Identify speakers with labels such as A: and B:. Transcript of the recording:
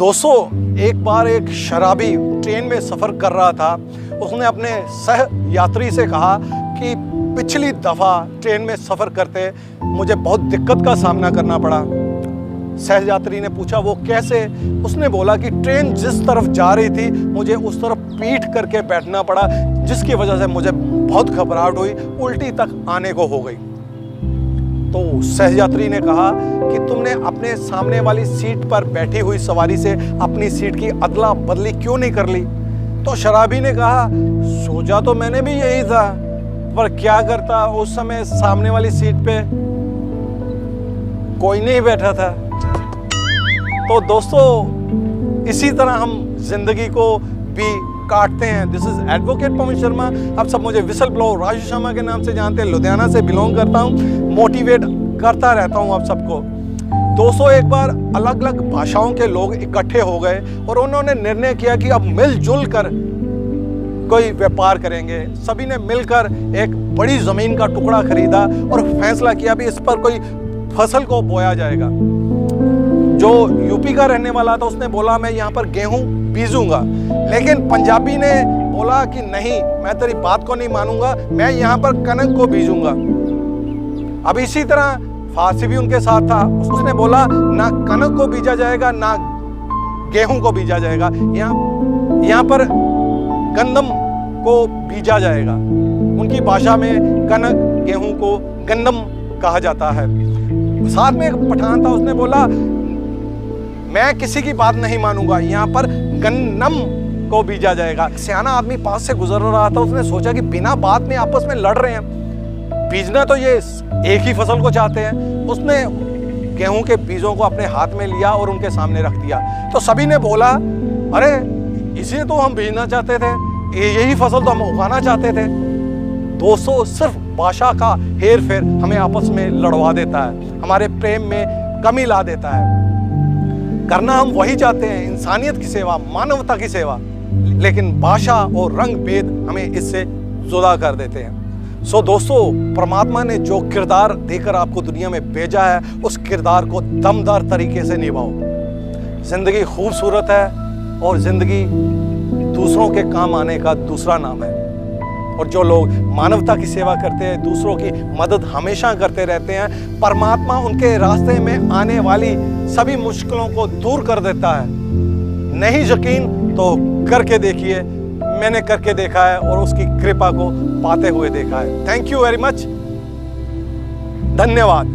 A: दोस्तों, एक बार एक शराबी ट्रेन में सफ़र कर रहा था। उसने अपने सह यात्री से कहा कि पिछली दफ़ा ट्रेन में सफ़र करते मुझे बहुत दिक्कत का सामना करना पड़ा। सह यात्री ने पूछा वो कैसे? उसने बोला कि ट्रेन जिस तरफ जा रही थी मुझे उस तरफ पीठ करके बैठना पड़ा, जिसकी वजह से मुझे बहुत घबराहट हुई, उल्टी तक आने को हो गई। तो सहयात्री ने कहा कि तुमने अपने सामने वाली सीट पर बैठी हुई सवारी से अपनी सीट की अदला बदली क्यों नहीं कर ली? तो शराबी ने कहा सोचा तो मैंने भी यही था, पर क्या करता, उस समय सामने वाली सीट पे कोई नहीं बैठा था। तो दोस्तों, इसी तरह हम जिंदगी को भी काटते हैं। This is advocate Pawan Sharma. आप सब मुझे विसल ब्लोअर राजू शर्मा के नाम से जानते हैं। लुधियाना से बिलोंग करता हूँ, मोटिवेट करता रहता हूँ आप सबको। दोस्तों, एक बार अलग अलग भाषाओं के लोग इकट्ठे हो गए और उन्होंने निर्णय किया कि अब मिलजुल कर कोई व्यापार करेंगे। सभी ने मिलकर एक बड़ी जमीन का टुकड़ा खरीदा और फैसला किया भी इस पर कोई फसल को बोया जाएगा। जो यूपी का रहने वाला था उसने बोला मैं यहाँ पर गेहूं बीजूंगा, लेकिन पंजाबी ने बोला कि नहीं, मैं तेरी बात को नहीं मानूंगा, मैं यहाँ पर कनक को बीजूंगा। अब इसी तरह फारसी भी उनके साथ था। उसने बोला ना कनक को बीजा जाएगा ना गेहूं को बीजा जाएगा, यहाँ पर गंदम को बीजा जाएगा। उनकी भाषा में कनक गेहूं को गंदम कहा जाता है। साथ में एक पठान था, उसने बोला मैं किसी की बात नहीं मानूंगा, यहाँ पर गन्नम को बीजा जाएगा। सियाना आदमी पास से गुजर रहा था, उसने सोचा कि बिना बात में आपस में लड़ रहे हैं, बीजना तो ये एक ही फसल को चाहते हैं। उसने गेहूं के बीजों को अपने हाथ में लिया और उनके सामने रख दिया। तो सभी ने बोला अरे इसे तो हम बीजना चाहते थे, यही फसल तो हम उगाना चाहते थे। दोस्तों, सिर्फ भाषा का हेर फेर हमें आपस में लड़वा देता है, हमारे प्रेम में कमी ला देता है। करना हम वही चाहते हैं, इंसानियत की सेवा, मानवता की सेवा, लेकिन भाषा और रंग भेद हमें इससे जुदा कर देते हैं। सो दोस्तों, परमात्मा ने जो किरदार देकर आपको दुनिया में भेजा है उस किरदार को दमदार तरीके से निभाओ। जिंदगी खूबसूरत है और जिंदगी दूसरों के काम आने का दूसरा नाम है। और जो लोग मानवता की सेवा करते हैं, दूसरों की मदद हमेशा करते रहते हैं, परमात्मा उनके रास्ते में आने वाली सभी मुश्किलों को दूर कर देता है। नहीं यकीन तो करके देखिए, मैंने करके देखा है और उसकी कृपा को पाते हुए देखा है। थैंक यू वेरी मच, धन्यवाद।